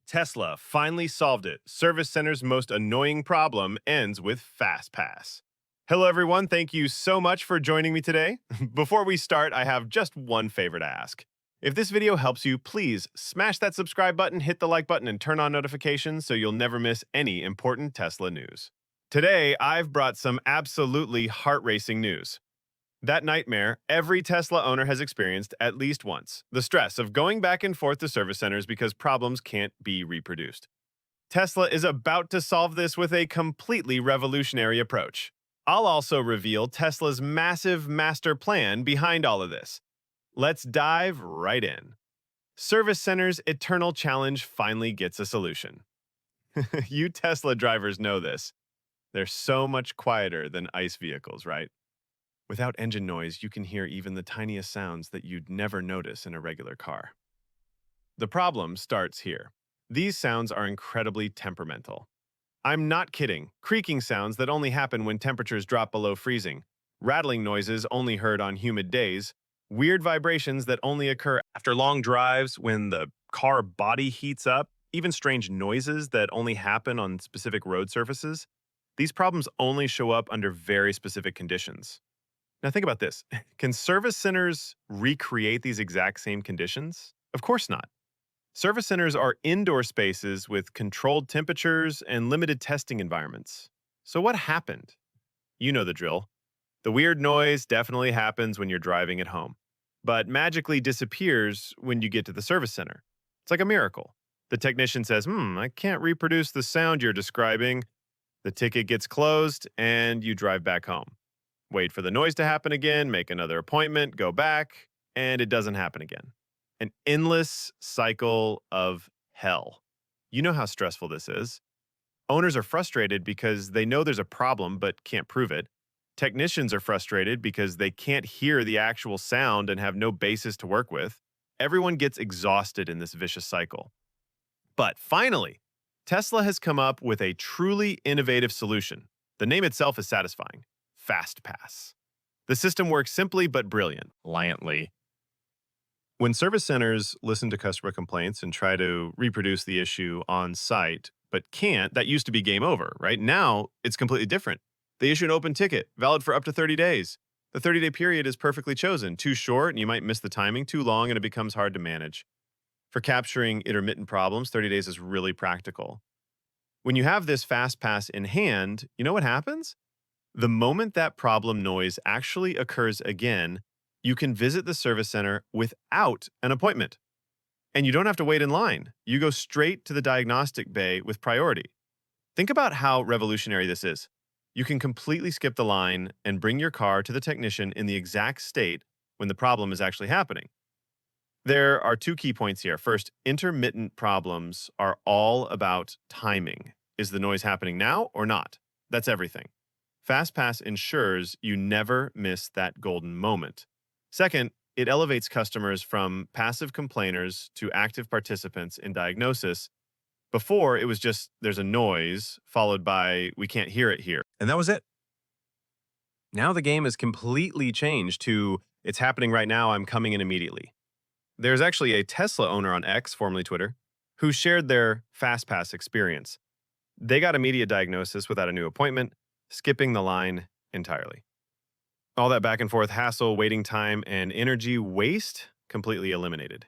Tesla finally solved it. Service Center's most annoying problem ends with FastPass. Hello, everyone. Thank you so much for joining me today. Before we start, I have just one favor to ask. If this video helps you, please smash that subscribe button, hit the like button, and turn on notifications so you'll never miss any important Tesla news. Today, I've brought some absolutely heart-racing news. That nightmare every Tesla owner has experienced at least once, the stress of going back and forth to service centers because problems can't be reproduced. Tesla is about to solve this with a completely revolutionary approach. I'll also reveal Tesla's massive master plan behind all of this. Let's dive right in. Service Center's eternal challenge finally gets a solution. You Tesla drivers know this. They're so much quieter than ICE vehicles, right? Without engine noise, you can hear even the tiniest sounds that you'd never notice in a regular car. The problem starts here. These sounds are incredibly temperamental. I'm not kidding. Creaking sounds that only happen when temperatures drop below freezing, rattling noises only heard on humid days, weird vibrations that only occur after long drives when the car body heats up, even strange noises that only happen on specific road surfaces. These problems only show up under very specific conditions. Now think about this. Can service centers recreate these exact same conditions? Of course not. Service centers are indoor spaces with controlled temperatures and limited testing environments. So what happened? You know the drill. The weird noise definitely happens when you're driving at home, but magically disappears when you get to the service center. It's like a miracle. The technician says, I can't reproduce the sound you're describing. The ticket gets closed and you drive back home. Wait for the noise to happen again, make another appointment, go back, and it doesn't happen again. An endless cycle of hell. You know how stressful this is. Owners are frustrated because they know there's a problem but can't prove it. Technicians are frustrated because they can't hear the actual sound and have no basis to work with. Everyone gets exhausted in this vicious cycle. But finally, Tesla has come up with a truly innovative solution. The name itself is satisfying. FastPass. The system works simply but brilliantly. When service centers listen to customer complaints and try to reproduce the issue on site but can't, that used to be game over, right? Now, it's completely different. They issue an open ticket, valid for up to 30 days. The 30-day period is perfectly chosen. Too short, and you might miss the timing. Too long, and it becomes hard to manage. For capturing intermittent problems, 30 days is really practical. When you have this FastPass in hand, you know what happens? The moment that problem noise actually occurs again, you can visit the service center without an appointment. And you don't have to wait in line. You go straight to the diagnostic bay with priority. Think about how revolutionary this is. You can completely skip the line and bring your car to the technician in the exact state when the problem is actually happening. There are two key points here. First, intermittent problems are all about timing. Is the noise happening now or not? That's everything. FastPass ensures you never miss that golden moment. Second, it elevates customers from passive complainers to active participants in diagnosis. Before, it was just, there's a noise, followed by, we can't hear it here. And that was it. Now the game is completely changed to, it's happening right now, I'm coming in immediately. There's actually a Tesla owner on X, formerly Twitter, who shared their FastPass experience. They got immediate diagnosis without a new appointment, skipping the line entirely. All that back and forth hassle, waiting time, and energy waste completely eliminated.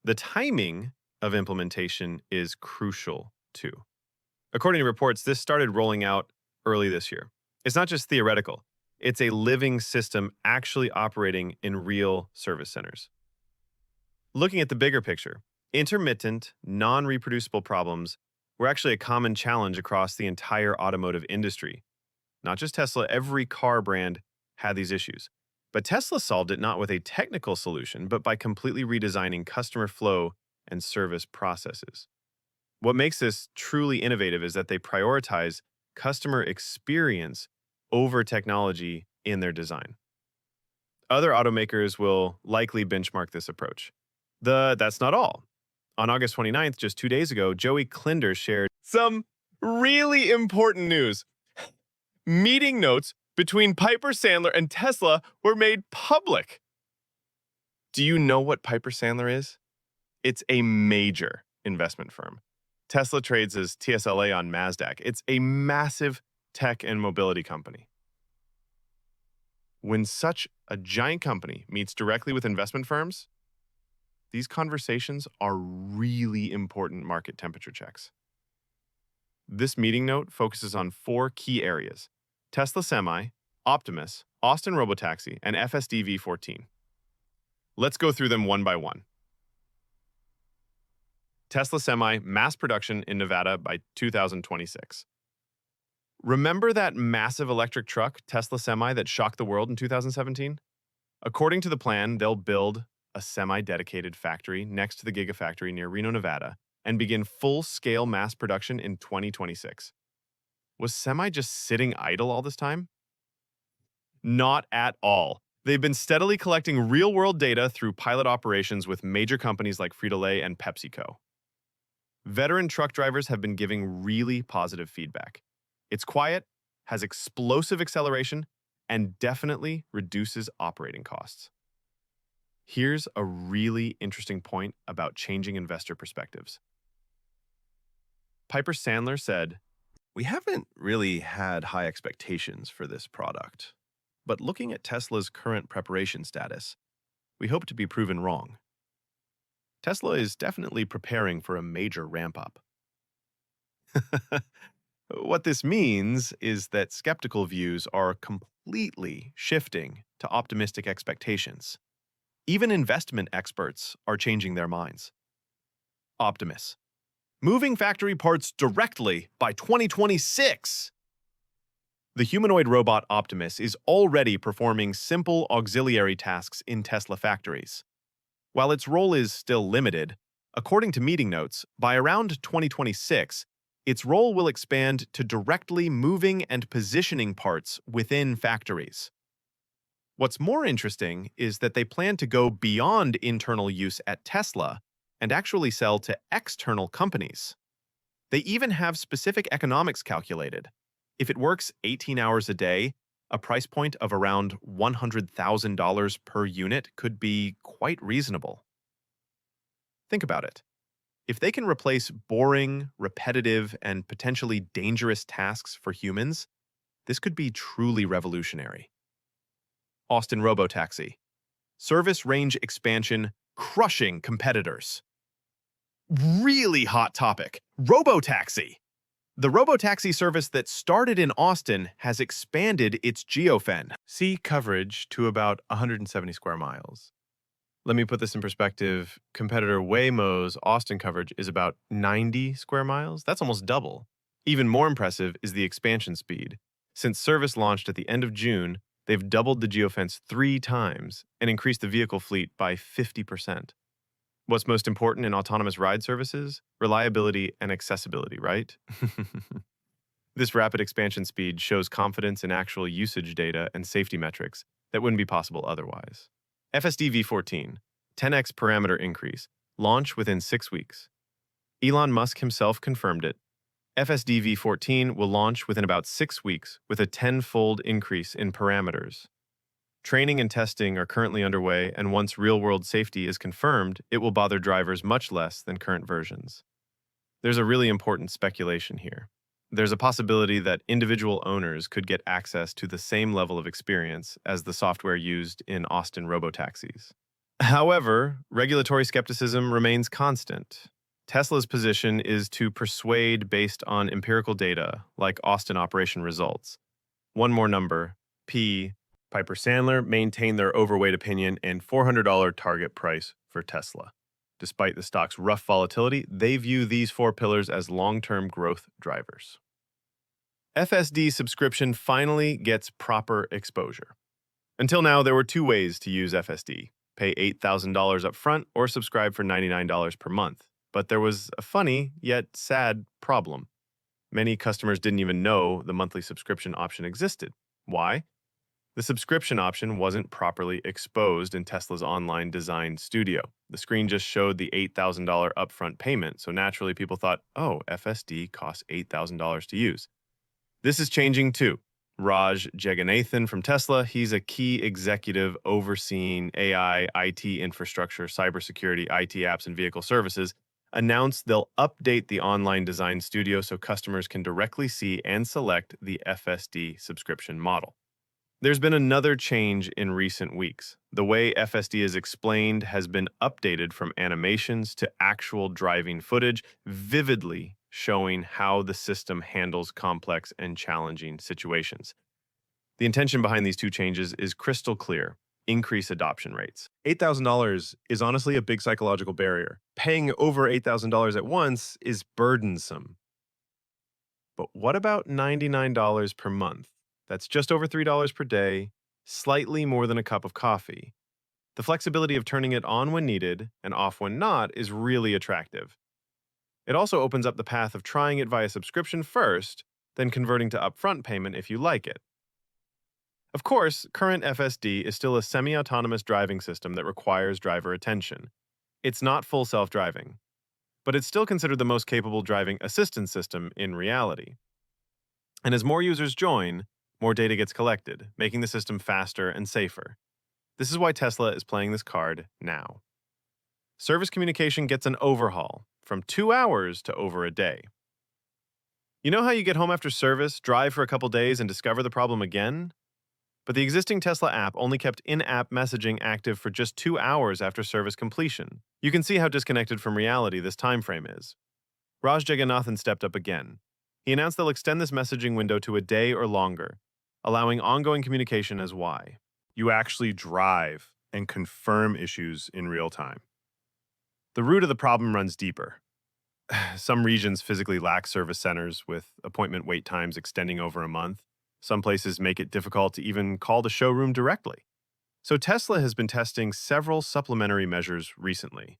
The timing of implementation is crucial too. According to reports, this started rolling out early this year. It's not just theoretical. It's a living system actually operating in real service centers. Looking at the bigger picture, intermittent, non-reproducible problems were actually a common challenge across the entire automotive industry. Not just Tesla, every car brand had these issues. But Tesla solved it not with a technical solution, but by completely redesigning customer flow and service processes. What makes this truly innovative is that they prioritize customer experience over technology in their design. Other automakers will likely benchmark this approach. That's not all. On August 29th, just 2 days ago, Joey Klinder shared some really important news. Meeting notes between Piper Sandler and Tesla were made public. Do you know what Piper Sandler is? It's a major investment firm. Tesla trades as TSLA on NASDAQ. It's a massive tech and mobility company. When such a giant company meets directly with investment firms, these conversations are really important market temperature checks. This meeting note focuses on 4 key areas: Tesla Semi, Optimus, Austin Robotaxi, and FSD V14. Let's go through them one by one. Tesla Semi mass production in Nevada by 2026. Remember that massive electric truck, Tesla Semi, that shocked the world in 2017? According to the plan, they'll build a semi-dedicated factory next to the Gigafactory near Reno, Nevada, and begin full-scale mass production in 2026. Was Semi just sitting idle all this time? Not at all. They've been steadily collecting real-world data through pilot operations with major companies like Frito-Lay and PepsiCo. Veteran truck drivers have been giving really positive feedback. It's quiet, has explosive acceleration, and definitely reduces operating costs. Here's a really interesting point about changing investor perspectives. Piper Sandler said, We haven't really had high expectations for this product, but looking at Tesla's current preparation status, we hope to be proven wrong. Tesla is definitely preparing for a major ramp-up. What this means is that skeptical views are completely shifting to optimistic expectations. Even investment experts are changing their minds. Optimus. Moving factory parts directly by 2026. The humanoid robot Optimus is already performing simple auxiliary tasks in Tesla factories. While its role is still limited, according to meeting notes, by around 2026, its role will expand to directly moving and positioning parts within factories. What's more interesting is that they plan to go beyond internal use at Tesla and actually sell to external companies. They even have specific economics calculated. If it works 18 hours a day, a price point of around $100,000 per unit could be quite reasonable. Think about it. If they can replace boring, repetitive, and potentially dangerous tasks for humans, this could be truly revolutionary. Austin Robotaxi. Service range expansion crushing competitors. Really hot topic. Robotaxi. The robotaxi service that started in Austin has expanded its geofence. See coverage to about 170 square miles. Let me put this in perspective. Competitor Waymo's Austin coverage is about 90 square miles. That's almost double. Even more impressive is the expansion speed. Since service launched at the end of June, they've doubled the geofence 3 times and increased the vehicle fleet by 50%. What's most important in autonomous ride services? Reliability and accessibility, right? This rapid expansion speed shows confidence in actual usage data and safety metrics that wouldn't be possible otherwise. FSD V14, 10x parameter increase, launch within 6 weeks. Elon Musk himself confirmed it. FSD V14 will launch within about 6 weeks with a 10-fold increase in parameters. Training and testing are currently underway, and once real-world safety is confirmed, it will bother drivers much less than current versions. There's a really important speculation here. There's a possibility that individual owners could get access to the same level of experience as the software used in Austin robotaxis. However, regulatory skepticism remains constant. Tesla's position is to persuade based on empirical data, like Austin operation results. One more number, P. Piper Sandler maintained their overweight opinion and $400 target price for Tesla. Despite the stock's rough volatility, they view these 4 pillars as long-term growth drivers. FSD subscription finally gets proper exposure. Until now, there were 2 ways to use FSD: pay $8,000 up front or subscribe for $99 per month. But there was a funny yet sad problem. Many customers didn't even know the monthly subscription option existed. Why? The subscription option wasn't properly exposed in Tesla's online design studio. The screen just showed the $8,000 upfront payment, so naturally people thought, oh, FSD costs $8,000 to use. This is changing too. Raj Jagannathan from Tesla, he's a key executive overseeing AI, IT infrastructure, cybersecurity, IT apps, and vehicle services, announced they'll update the online design studio so customers can directly see and select the FSD subscription model. There's been another change in recent weeks. The way FSD is explained has been updated from animations to actual driving footage, vividly showing how the system handles complex and challenging situations. The intention behind these two changes is crystal clear: increase adoption rates. $8,000 is honestly a big psychological barrier. Paying over $8,000 at once is burdensome. But what about $99 per month? That's just over $3 per day, slightly more than a cup of coffee. The flexibility of turning it on when needed and off when not is really attractive. It also opens up the path of trying it via subscription first, then converting to upfront payment if you like it. Of course, current FSD is still a semi-autonomous driving system that requires driver attention. It's not full self-driving, but it's still considered the most capable driving assistance system in reality. And as more users join, more data gets collected, making the system faster and safer. This is why Tesla is playing this card now. Service communication gets an overhaul, from 2 hours to over a day. You know how you get home after service, drive for a couple days, and discover the problem again? But the existing Tesla app only kept in-app messaging active for just 2 hours after service completion. You can see how disconnected from reality this time frame is. Raj Jagannathan stepped up again. He announced they'll extend this messaging window to a day or longer, allowing ongoing communication as why. You actually drive and confirm issues in real time. The root of the problem runs deeper. Some regions physically lack service centers, with appointment wait times extending over a month. Some places make it difficult to even call the showroom directly. So Tesla has been testing several supplementary measures recently.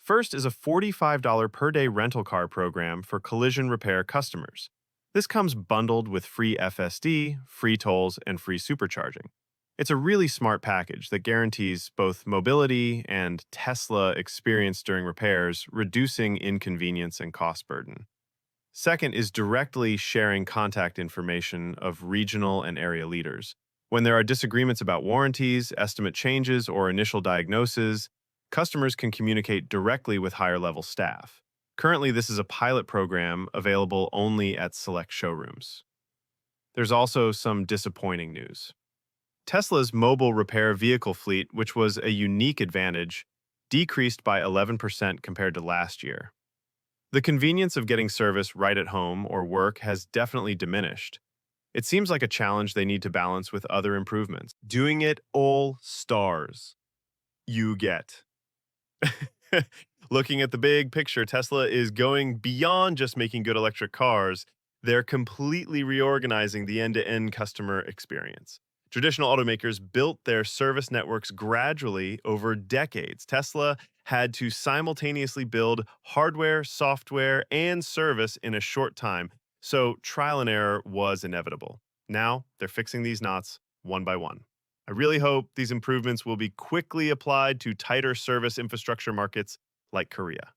First is a $45 per day rental car program for collision repair customers. This comes bundled with free FSD, free tolls, and free supercharging. It's a really smart package that guarantees both mobility and Tesla experience during repairs, reducing inconvenience and cost burden. Second is directly sharing contact information of regional and area leaders. When there are disagreements about warranties, estimate changes, or initial diagnoses, customers can communicate directly with higher-level staff. Currently, this is a pilot program available only at select showrooms. There's also some disappointing news. Tesla's mobile repair vehicle fleet, which was a unique advantage, decreased by 11% compared to last year. The convenience of getting service right at home or work has definitely diminished. It seems like a challenge they need to balance with other improvements. Doing it all stars. You get. Looking at the big picture, Tesla is going beyond just making good electric cars. They're completely reorganizing the end-to-end customer experience. Traditional automakers built their service networks gradually over decades. Tesla had to simultaneously build hardware, software, and service in a short time, so trial and error was inevitable. Now, they're fixing these knots one by one. I really hope these improvements will be quickly applied to tighter service infrastructure markets like Korea.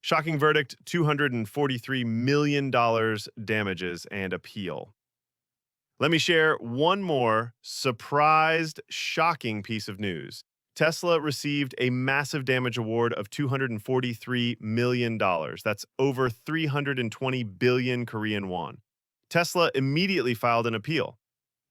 Shocking verdict: $243 million damages and appeal. Let me share one more surprised, shocking piece of news. Tesla received a massive damage award of $243 million. That's over 320 billion Korean won. Tesla immediately filed an appeal.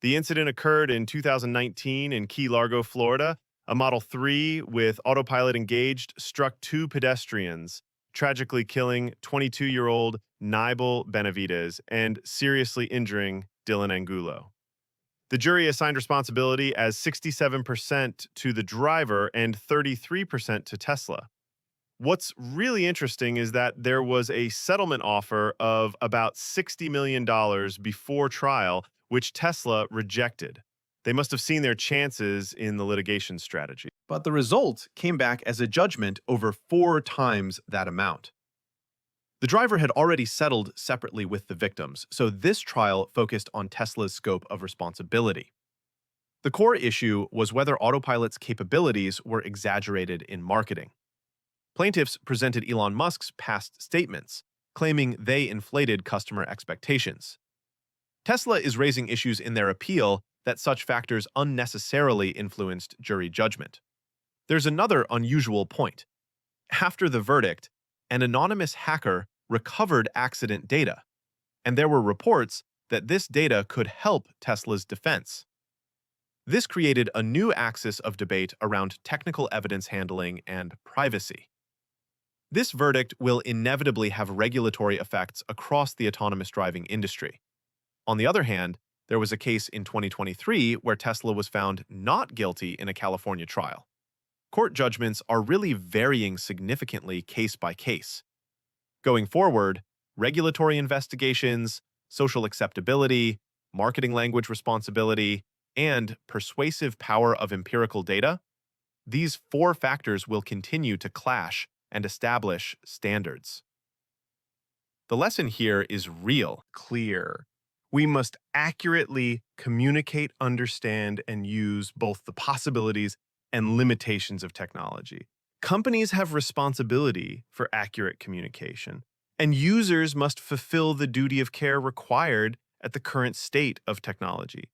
The incident occurred in 2019 in Key Largo, Florida. A Model 3 with autopilot engaged struck two pedestrians, tragically killing 22-year-old Nibel Benavides and seriously injuring Dylan Angulo. The jury assigned responsibility as 67% to the driver and 33% to Tesla. What's really interesting is that there was a settlement offer of about $60 million before trial, which Tesla rejected. They must have seen their chances in the litigation strategy. But the result came back as a judgment over 4 times that amount. The driver had already settled separately with the victims, so this trial focused on Tesla's scope of responsibility. The core issue was whether Autopilot's capabilities were exaggerated in marketing. Plaintiffs presented Elon Musk's past statements, claiming they inflated customer expectations. Tesla is raising issues in their appeal that such factors unnecessarily influenced jury judgment. There's another unusual point. After the verdict, an anonymous hacker recovered accident data, and there were reports that this data could help Tesla's defense. This created a new axis of debate around technical evidence handling and privacy. This verdict will inevitably have regulatory effects across the autonomous driving industry. On the other hand, there was a case in 2023 where Tesla was found not guilty in a California trial. Court judgments are really varying significantly case by case. Going forward, regulatory investigations, social acceptability, marketing language responsibility, and persuasive power of empirical data, these four factors will continue to clash and establish standards. The lesson here is real. Clear. We must accurately communicate, understand, and use both the possibilities and limitations of technology. Companies have responsibility for accurate communication, and users must fulfill the duty of care required at the current state of technology.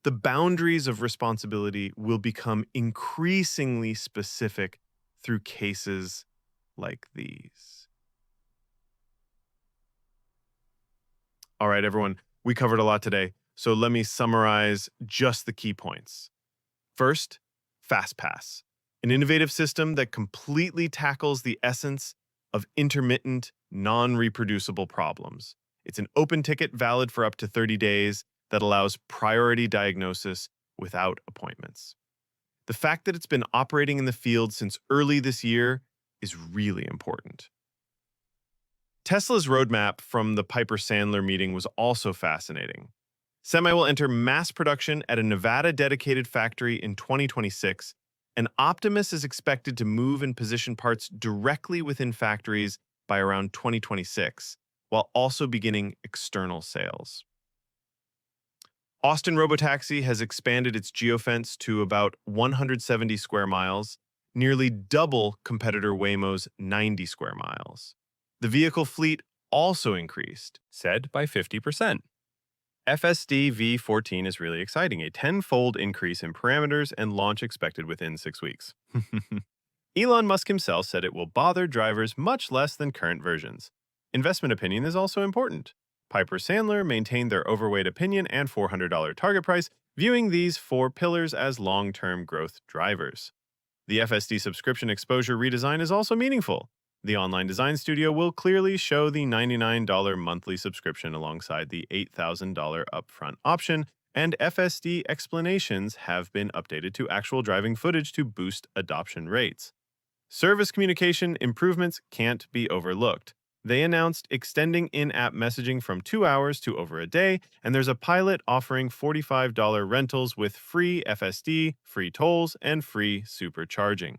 The boundaries of responsibility will become increasingly specific through cases like these. All right, everyone, we covered a lot today, so let me summarize just the key points. First, FastPass, an innovative system that completely tackles the essence of intermittent, non-reproducible problems. It's an open ticket valid for up to 30 days that allows priority diagnosis without appointments. The fact that it's been operating in the field since early this year is really important. Tesla's roadmap from the Piper-Sandler meeting was also fascinating. Semi will enter mass production at a Nevada-dedicated factory in 2026, and Optimus is expected to move and position parts directly within factories by around 2026, while also beginning external sales. Austin Robotaxi has expanded its geofence to about 170 square miles, nearly double competitor Waymo's 90 square miles. The vehicle fleet also increased, said by 50%. FSD V14 is really exciting, a 10-fold increase in parameters and launch expected within 6 weeks. Elon Musk himself said it will bother drivers much less than current versions. Investment opinion is also important. Piper-Sandler maintained their overweight opinion and $400 target price, viewing these four pillars as long-term growth drivers. The FSD subscription exposure redesign is also meaningful. The online design studio will clearly show the $99 monthly subscription alongside the $8,000 upfront option, and FSD explanations have been updated to actual driving footage to boost adoption rates. Service communication improvements can't be overlooked. They announced extending in-app messaging from 2 hours to over a day, and there's a pilot offering $45 rentals with free FSD, free tolls, and free supercharging.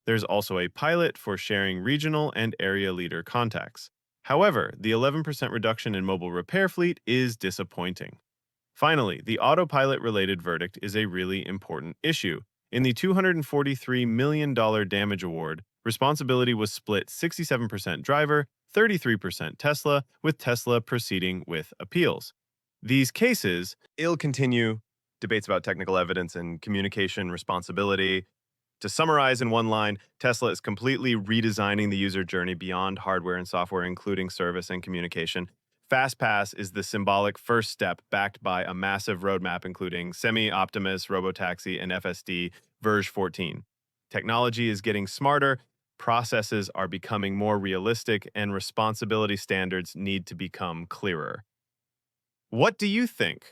There's also a pilot for sharing regional and area leader contacts. However, the 11% reduction in mobile repair fleet is disappointing. Finally, the autopilot-related verdict is a really important issue. In the $243 million damage award, responsibility was split 67% driver, 33% Tesla, with Tesla proceeding with appeals. These cases will continue debates about technical evidence and communication responsibility. To summarize in one line, Tesla is completely redesigning the user journey beyond hardware and software, including service and communication. FastPass is the symbolic first step backed by a massive roadmap including Semi, Optimus, Robotaxi, and FSD Verge 14. Technology is getting smarter, processes are becoming more realistic, and responsibility standards need to become clearer. What do you think?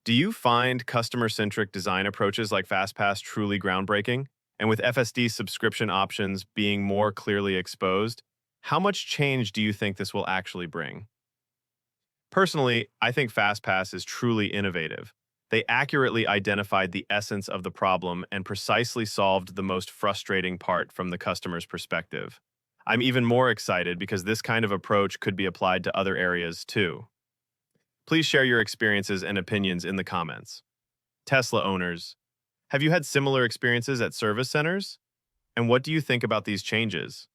Do you find customer-centric design approaches like FastPass truly groundbreaking? And with FSD subscription options being more clearly exposed, how much change do you think this will actually bring? Personally, I think FastPass is truly innovative. They accurately identified the essence of the problem and precisely solved the most frustrating part from the customer's perspective. I'm even more excited because this kind of approach could be applied to other areas too. Please share your experiences and opinions in the comments. Tesla owners, have you had similar experiences at service centers? And what do you think about these changes?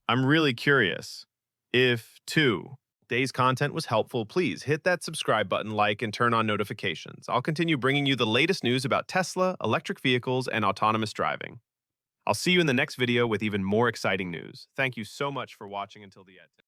I'm really curious. If today's content was helpful, please hit that subscribe button, like, and turn on notifications. I'll continue bringing you the latest news about Tesla, electric vehicles, and autonomous driving. I'll see you in the next video with even more exciting news. Thank you so much for watching until the end.